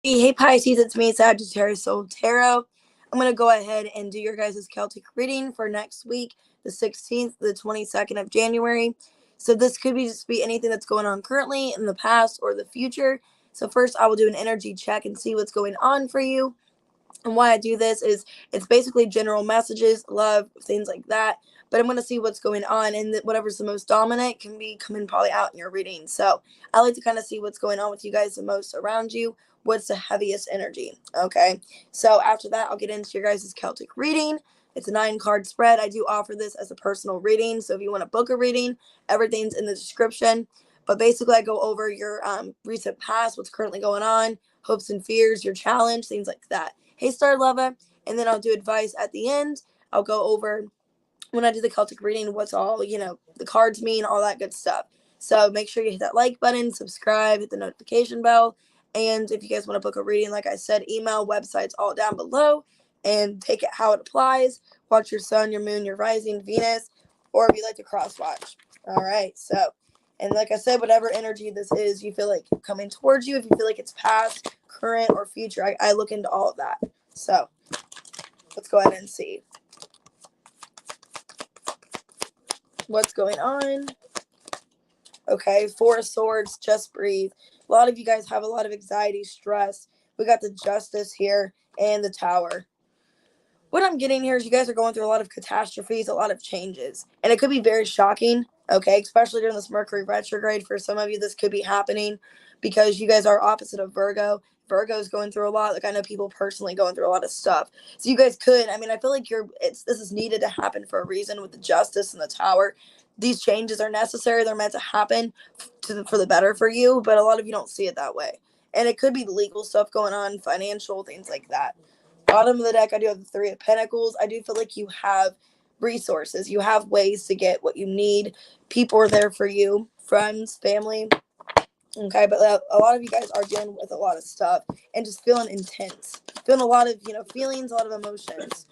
Hey Pisces, it's me, Sagittarius Soul Tarot. I'm going to go ahead and do your guys' Celtic reading for next week, the 16th, the 22nd of January. So this could be anything that's going on currently, in the past, or the future. So first I will do an energy check and see what's going on for you. And why I do this is it's basically general messages, love, things like that. But I'm going to see what's going on, and whatever's the most dominant can be coming probably out in your reading. So I like to kind of see what's going on with you guys the most around you. What's the heaviest energy? Okay. So after that, I'll get into your guys' Celtic reading. It's a 9-card spread. I do offer this as a personal reading. So if you want to book a reading, everything's in the description. But basically, I go over your recent past, what's currently going on, hopes and fears, your challenge, things like that. Hey, Star Lover. And then I'll do advice at the end. I'll go over, when I do the Celtic reading, what's all, the cards mean, all that good stuff. So make sure you hit that like button, subscribe, hit the notification bell. And if you guys want to book a reading, like I said, email, websites, all down below. And take it how it applies. Watch your sun, your moon, your rising, Venus. Or if you like to cross watch. All right. So, and like I said, whatever energy this is, you feel like coming towards you. If you feel like it's past, current, or future, I look into all of that. So let's go ahead and see what's going on. Okay, 4 of Swords, just breathe. A lot of you guys have a lot of anxiety, stress. We got the Justice here and the Tower. What I'm getting here is you guys are going through a lot of catastrophes, a lot of changes. And it could be very shocking, okay, especially during this Mercury retrograde. For some of you, this could be happening because you guys are opposite of Virgo. Virgo's going through a lot. Like, I know people personally going through a lot of stuff. So you guys could, I feel like this is needed to happen for a reason with the Justice and the Tower. These changes are necessary. They're meant to happen for the better for you, but a lot of you don't see it that way. And it could be legal stuff going on, financial, things like that. Bottom of the deck, I do have the 3 of Pentacles. I do feel like you have resources. You have ways to get what you need. People are there for you, friends, family. Okay, but a lot of you guys are dealing with a lot of stuff and just feeling intense. Feeling a lot of, feelings, a lot of emotions.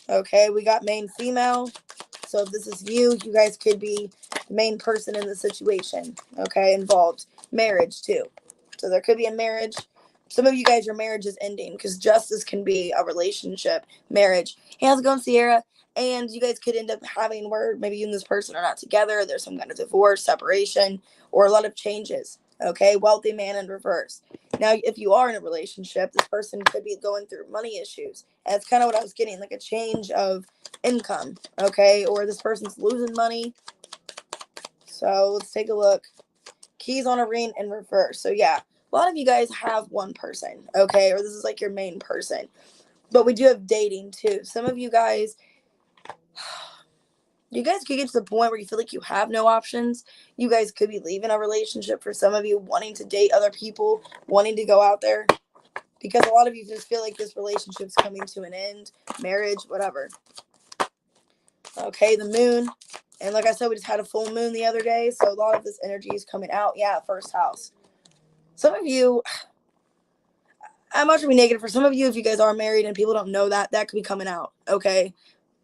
Okay, we got main female. So if this is you, you guys could be the main person in the situation. Okay, involved. Marriage, too. So there could be a marriage. Some of you guys, your marriage is ending because Justice can be a relationship, marriage. Hey, how's it going, Sierra? And you guys could end up having where maybe you and this person are not together. There's some kind of divorce, separation, or a lot of changes. Okay, wealthy man in reverse. Now, if you are in a relationship, this person could be going through money issues. And that's kind of what I was getting, like a change of income. Okay, or this person's losing money. So let's take a look. Keys on a ring in reverse. So yeah, a lot of you guys have one person, okay, or this is like your main person. But we do have dating too. Some of you guys could get to the point where you feel like you have no options. You guys could be leaving a relationship. For some of you, wanting to date other people, wanting to go out there, because a lot of you just feel like this relationship's coming to an end, marriage, whatever. Okay, the moon. And like I said, we just had a full moon the other day, so a lot of this energy is coming out. Yeah, first house. Some of you, I'm not going to be negative. For some of you, if you guys are married and people don't know that could be coming out, okay?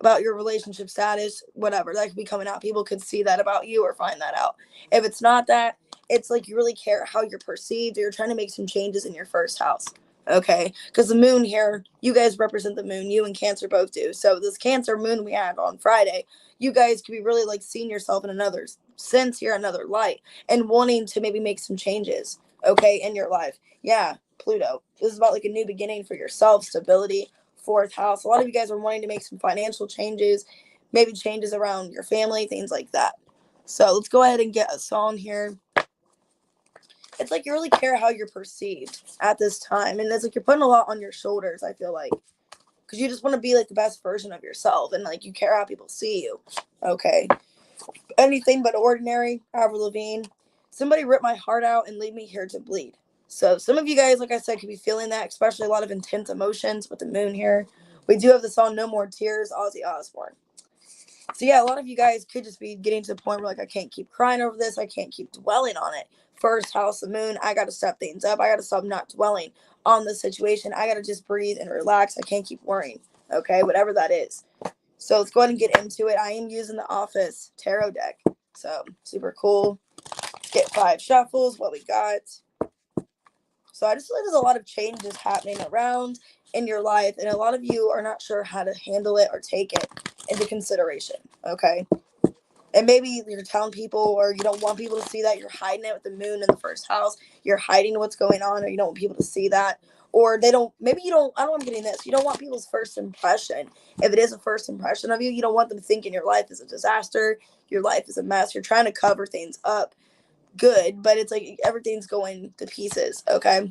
About your relationship status, whatever. That could be coming out. People could see that about you or find that out. If it's not that, it's like you really care how you're perceived, or you're trying to make some changes in your first house, okay? Because the moon here, you guys represent the moon. You and Cancer both do. So this Cancer moon we had on Friday, you guys could be really like seeing yourself in another sense here, another light, and wanting to maybe make some changes, okay, in your life. Yeah, Pluto. This is about like a new beginning for yourself, stability, 4th house. A lot of you guys are wanting to make some financial changes, maybe changes around your family, things like that. So let's go ahead and get a song here. It's like you really care how you're perceived at this time. And it's like you're putting a lot on your shoulders, I feel like. Because you just want to be like the best version of yourself. And like you care how people see you. Okay. Anything but ordinary, Avril Lavigne. Somebody ripped my heart out and leave me here to bleed. So some of you guys, like I said, could be feeling that, especially a lot of intense emotions with the moon here. We do have the song No More Tears, Ozzy Osbourne. So yeah, a lot of you guys could just be getting to the point where like, I can't keep crying over this. I can't keep dwelling on it. First house of moon, I got to step things up. I got to stop not dwelling on the situation. I got to just breathe and relax. I can't keep worrying. Okay, whatever that is. So let's go ahead and get into it. I am using the Office Tarot deck. So super cool. get 5 shuffles, what we got. So I just feel like there's a lot of changes happening around in your life, and a lot of you are not sure how to handle it or take it into consideration, okay? And maybe you're telling people, or you don't want people to see that. You're hiding it with the moon in the first house. You're hiding what's going on, or you don't want people to see that. Or they don't, maybe you don't, I don't know, I'm getting this. You don't want people's first impression. If it is a first impression of you, you don't want them thinking your life is a disaster. Your life is a mess. You're trying to cover things up good, but it's like everything's going to pieces, okay?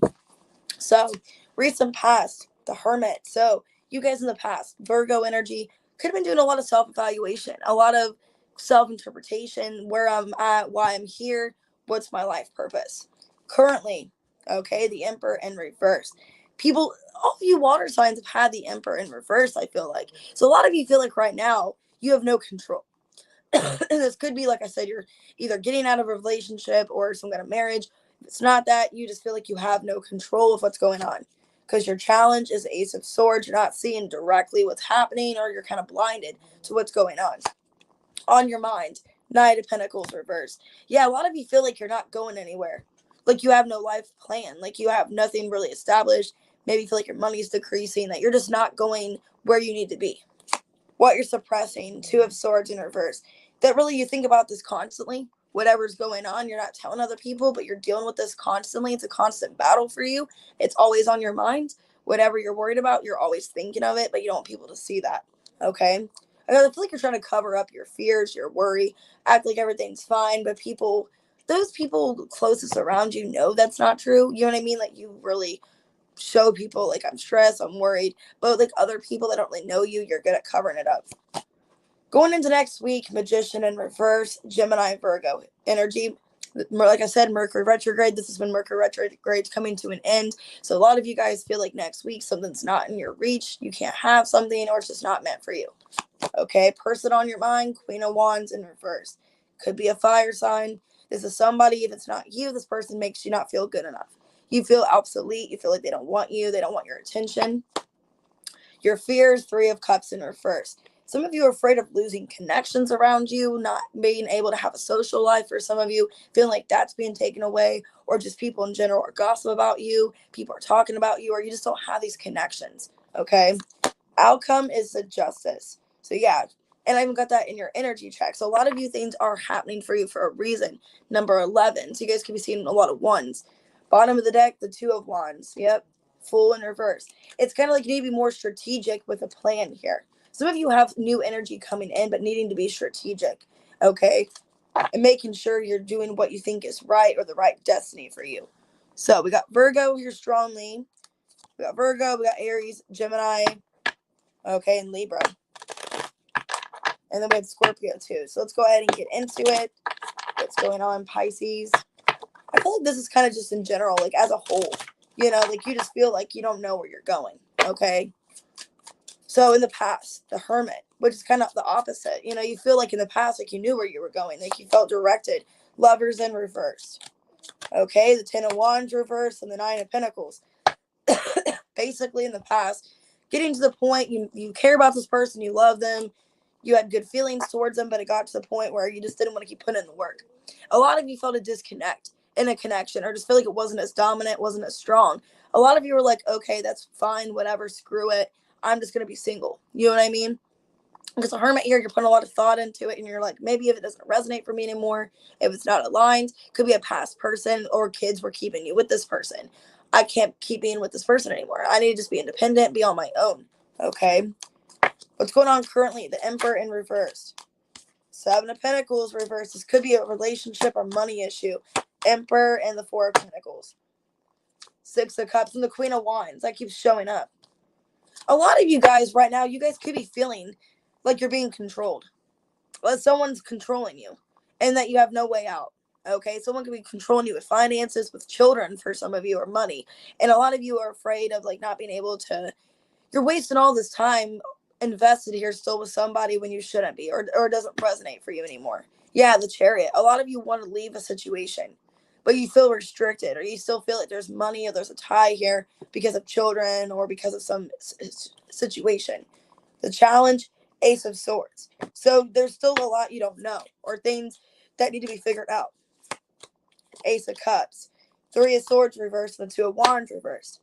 So, recent past, the Hermit. So, you guys in the past, Virgo energy, could have been doing a lot of self evaluation, a lot of self interpretation, where I'm at, why I'm here, what's my life purpose. Currently, okay, the Emperor in reverse. People, all of you water signs have had the Emperor in reverse, I feel like. So, a lot of you feel like right now you have no control. And this could be, like I said, you're either getting out of a relationship or some kind of marriage. If it's not that, you just feel like you have no control of what's going on because your challenge is Ace of Swords. You're not seeing directly what's happening, or you're kind of blinded to what's going on your mind. Knight of Pentacles reverse. Yeah, a lot of you feel like you're not going anywhere, like you have no life plan, like you have nothing really established. Maybe you feel like your money's decreasing, that you're just not going where you need to be. What you're suppressing, 2 of Swords in reverse. That really, you think about this constantly. Whatever's going on, you're not telling other people, but you're dealing with this constantly. It's a constant battle for you. It's always on your mind. Whatever you're worried about, you're always thinking of it, but you don't want people to see that. Okay? I feel like you're trying to cover up your fears, your worry, act like everything's fine, but people, those people closest around you know that's not true. You know what I mean? Like, you really show people like, I'm stressed, I'm worried, but like other people that don't really know you, you're good at covering it up. Going into next week, Magician in reverse, Gemini, Virgo energy. Like I said, Mercury retrograde. This has been Mercury retrograde coming to an end. So a lot of you guys feel like next week something's not in your reach. You can't have something, or it's just not meant for you. Okay, person on your mind, Queen of Wands in reverse. Could be a fire sign. This is somebody, if it's not you, this person makes you not feel good enough. You feel obsolete. You feel like they don't want you. They don't want your attention. Your fears, 3 of Cups in reverse. Some of you are afraid of losing connections around you, not being able to have a social life, or some of you feeling like that's being taken away, or just people in general are gossip about you, people are talking about you, or you just don't have these connections, okay? Outcome is the Justice. So yeah, and I even got that in your energy check. So a lot of you things are happening for you for a reason. Number 11. So you guys could be seeing a lot of ones. Bottom of the deck, the 2 of Wands. Yep. Full in reverse. It's kind of like you need to be more strategic with a plan here. Some of you have new energy coming in, but needing to be strategic. Okay. And making sure you're doing what you think is right, or the right destiny for you. So we got Virgo here strongly. We got Virgo, we got Aries, Gemini, okay, and Libra. And then we have Scorpio too. So let's go ahead and get into it. What's going on, Pisces? I feel like this is kind of just in general, like as a whole. You know, like you just feel like you don't know where you're going. Okay. So in the past, the Hermit, which is kind of the opposite. You know, you feel like in the past, like you knew where you were going. Like you felt directed. Lovers in reverse. Okay. The 10 of Wands reverse and the 9 of Pentacles. Basically in the past, getting to the point you care about this person, you love them, you had good feelings towards them, but it got to the point where you just didn't want to keep putting in the work. A lot of you felt a disconnect in a connection, or just feel like it wasn't as dominant, wasn't as strong. A lot of you were like, okay, that's fine, whatever, screw it, I'm just going to be single. You know what I mean? Because a Hermit here, you're putting a lot of thought into it, and you're like, maybe if it doesn't resonate for me anymore, if it's not aligned, could be a past person, or kids were keeping you with this person. I can't keep being with this person anymore. I need to just be independent, be on my own. Okay. What's going on currently? The Emperor in reverse. 7 of Pentacles reverse. This could be a relationship or money issue. Emperor and the 4 of Pentacles. 6 of Cups and the Queen of Wands. That keeps showing up. A lot of you guys right now, you guys could be feeling like you're being controlled. Like someone's controlling you and that you have no way out. Okay, someone could be controlling you with finances, with children for some of you, or money. And a lot of you are afraid of like not being able to, you're wasting all this time invested here still with somebody when you shouldn't be, or it doesn't resonate for you anymore. Yeah, the Chariot. A lot of you want to leave a situation, but you feel restricted, or you still feel like there's money, or there's a tie here because of children, or because of some situation. The challenge, Ace of Swords. So there's still a lot you don't know, or things that need to be figured out. Ace of Cups, Three of Swords reversed, and the Two of Wands reversed.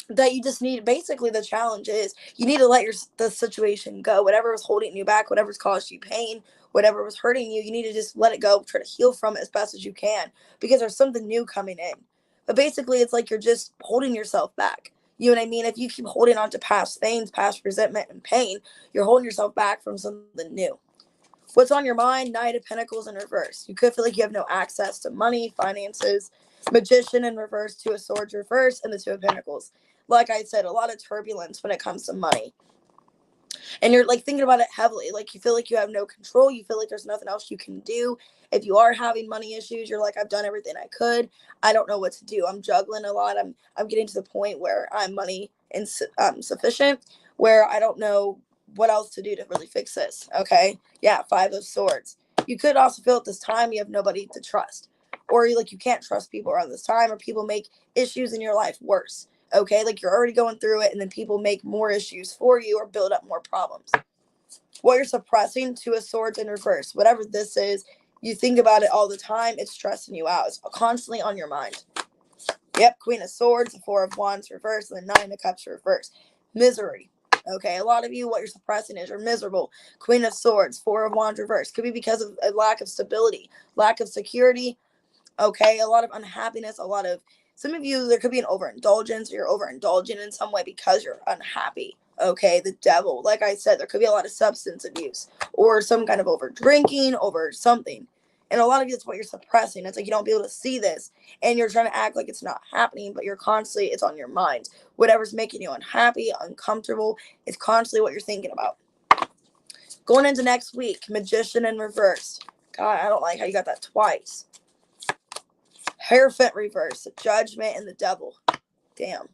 That you just need, basically the challenge is you need to let the situation go. Whatever was holding you back, whatever's caused you pain, whatever was hurting you, you need to just let it go, try to heal from it as best as you can, because there's something new coming in. But basically it's like you're just holding yourself back. You know what I mean? If you keep holding on to past things, past resentment and pain, you're holding yourself back from something new. What's on your mind? Knight of Pentacles in reverse. You could feel like you have no access to money, finances. Magician in reverse, Two of Swords reverse, and the Two of Pentacles. Like I said, a lot of turbulence when it comes to money. And you're like thinking about it heavily. Like you feel like you have no control. You feel like there's nothing else you can do. If you are having money issues, you're like, I've done everything I could. I don't know what to do. I'm juggling a lot. I'm getting to the point where I'm money insufficient, where I don't know what else to do to really fix this. Okay. Yeah. Five of Swords. You could also feel at this time you have nobody to trust, or you can't trust people around this time, or people make issues in your life worse. Okay, like you're already going through it, and then people make more issues for you or build up more problems. What you're suppressing, Two of Swords in reverse. Whatever this is, you think about it all the time. It's stressing you out. It's constantly on your mind. Yep, Queen of Swords, the Four of Wands reverse, and the Nine of Cups reverse. Misery. Okay, a lot of you, what you're suppressing is you're miserable. Queen of Swords, Four of Wands reverse. Could be because of a lack of stability, lack of security. Okay, a lot of unhappiness, some of you, there could be an overindulgence, or you're overindulging in some way because you're unhappy. Okay, the Devil, like I said, there could be a lot of substance abuse or some kind of over drinking, over something. And a lot of you, it's what you're suppressing. It's like you don't be able to see this, and you're trying to act like it's not happening, but you're constantly, it's on your mind. Whatever's making you unhappy, uncomfortable, it's constantly what you're thinking about. Going into next week, Magician in reverse. God, I don't like how you got that twice. Hierophant reverse, Judgment, and the Devil. Damn.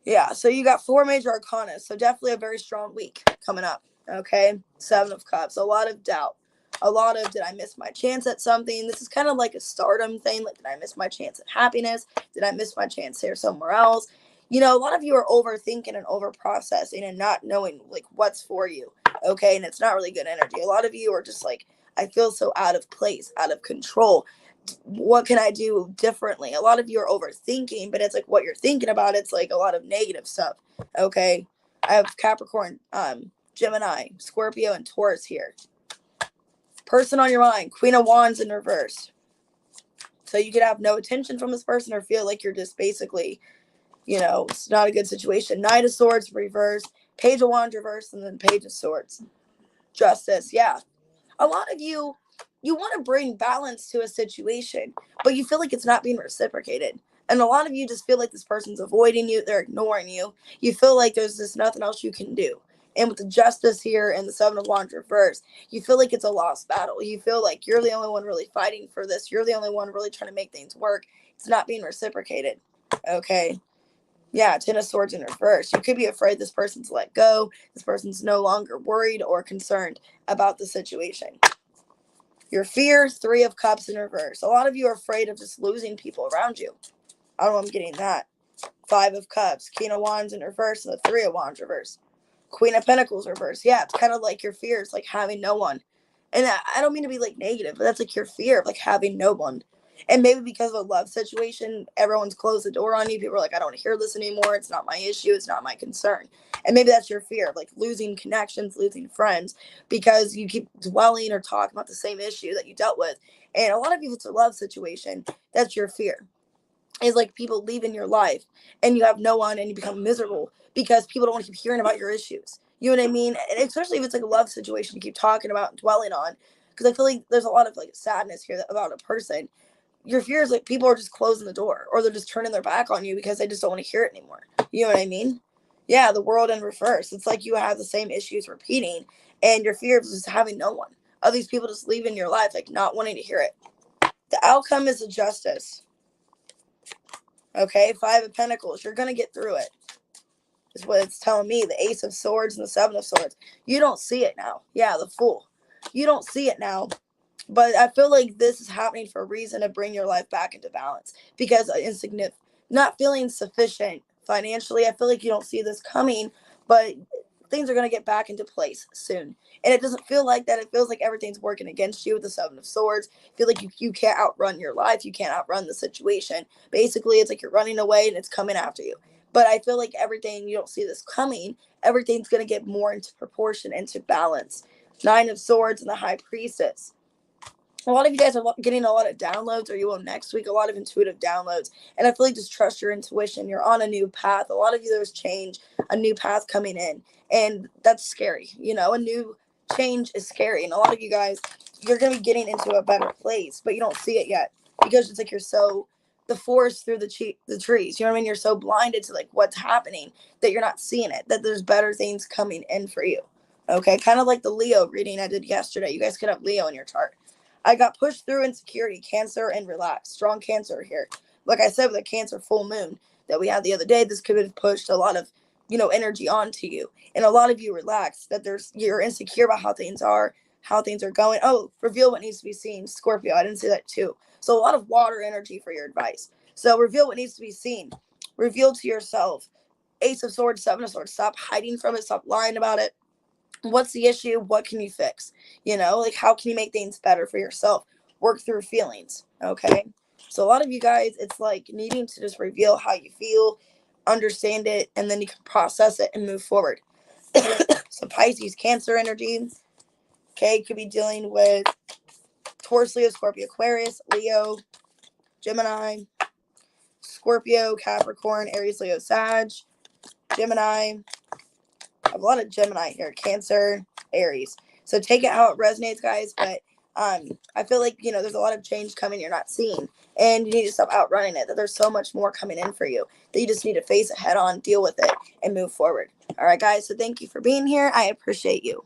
Yeah, so you got 4 major arcana, so definitely a very strong week coming up. Okay, Seven of Cups, a lot of doubt, a lot of, did I miss my chance at something? This is kind of like a stardom thing. Like, did I miss my chance at happiness? Did I miss my chance here somewhere else? You know, a lot of you are overthinking and over processing and not knowing like what's for you. Okay, and it's not really good energy. A lot of you are just like, I feel so out of place, out of control. What can I do differently? A lot of you are overthinking, but it's like what you're thinking about, it's like a lot of negative stuff. Okay, I have Capricorn, Gemini, Scorpio, and Taurus here. Person on your mind, Queen of Wands in reverse. So you could have no attention from this person, or feel like you're just basically, it's not a good situation. Knight of Swords reverse, Page of Wands reverse, and then Page of Swords. Justice, yeah. A lot of you want to bring balance to a situation, but you feel like it's not being reciprocated. And a lot of you just feel like this person's avoiding you, they're ignoring you. You feel like there's just nothing else you can do. And with the Justice here and the Seven of Wands reverse, you feel like it's a lost battle. You feel like you're the only one really fighting for this. You're the only one really trying to make things work. It's not being reciprocated. Okay. Yeah, Ten of Swords in reverse. You could be afraid this person's let go. This person's no longer worried or concerned about the situation. Your fear, Three of Cups in reverse. A lot of you are afraid of just losing people around you. I don't know if I'm getting that. Five of Cups, King of Wands in reverse, and the Three of Wands reverse. Queen of Pentacles reverse. Yeah, it's kind of like your fear. It's like having no one. And I don't mean to be like negative, but that's like your fear of like having no one. And maybe because of a love situation, everyone's closed the door on you. People are like, I don't want to hear this anymore. It's not my issue. It's not my concern. And maybe that's your fear of like losing connections, losing friends, because you keep dwelling or talking about the same issue that you dealt with. And a lot of you, if it's a love situation, that's your fear. Is like people leaving your life and you have no one, and you become miserable because people don't want to keep hearing about your issues. You know what I mean? And especially if it's like a love situation you keep talking about and dwelling on, because I feel like there's a lot of like sadness here about a person. Your fear is like people are just closing the door, or they're just turning their back on you because they just don't want to hear it anymore. You know what I mean? Yeah, the World in reverse. It's like you have the same issues repeating, and your fear is just having no one. Of these people just leaving your life, like not wanting to hear it. The outcome is a Justice. Okay, Five of Pentacles. You're going to get through it. Is what it's telling me. The Ace of Swords and the Seven of Swords. You don't see it now. Yeah, the Fool. You don't see it now. But I feel like this is happening for a reason, to bring your life back into balance. Because not feeling sufficient financially, I feel like you don't see this coming. But things are going to get back into place soon. And it doesn't feel like that. It feels like everything's working against you with the Seven of Swords. I feel like you can't outrun your life. You can't outrun the situation. Basically, it's like you're running away and it's coming after you. But I feel like everything, you don't see this coming. Everything's going to get more into proportion, into balance. Nine of Swords and the High Priestess. A lot of you guys are getting a lot of downloads, or you will next week, a lot of intuitive downloads. And I feel like just trust your intuition. You're on a new path. A lot of you, there's change, a new path coming in. And that's scary. You know, a new change is scary. And a lot of you guys, you're going to be getting into a better place, but you don't see it yet because it's like you're so, the forest through the trees. You know what I mean? You're so blinded to like what's happening that you're not seeing it, that there's better things coming in for you. Okay, kind of like the Leo reading I did yesterday. You guys could have Leo in your chart. I got pushed through insecurity, Cancer, and relaxed. Strong Cancer here. Like I said, with the Cancer full moon that we had the other day, this could have pushed a lot of, you know, energy onto you. And a lot of you relaxed, that you're insecure about how things are going. Oh, reveal what needs to be seen, Scorpio. I didn't say that too. So a lot of water energy for your advice. So reveal what needs to be seen. Reveal to yourself. Ace of Swords, Seven of Swords. Stop hiding from it. Stop lying about it. What's the issue? What can you fix? You know, like how can you make things better for yourself? Work through feelings. Okay. So a lot of you guys, it's like needing to just reveal how you feel, understand it, and then you can process it and move forward. So Pisces, Cancer energy. Okay. Could be dealing with Taurus, Leo, Scorpio, Aquarius, Leo, Gemini, Scorpio, Capricorn, Aries, Leo, Sag, Gemini. I have a lot of Gemini here. Cancer, Aries. So take it how it resonates, guys. But I feel like, you know, there's a lot of change coming you're not seeing. And you need to stop outrunning it. That there's so much more coming in for you. That you just need to face it head on, deal with it, and move forward. All right, guys. So thank you for being here. I appreciate you.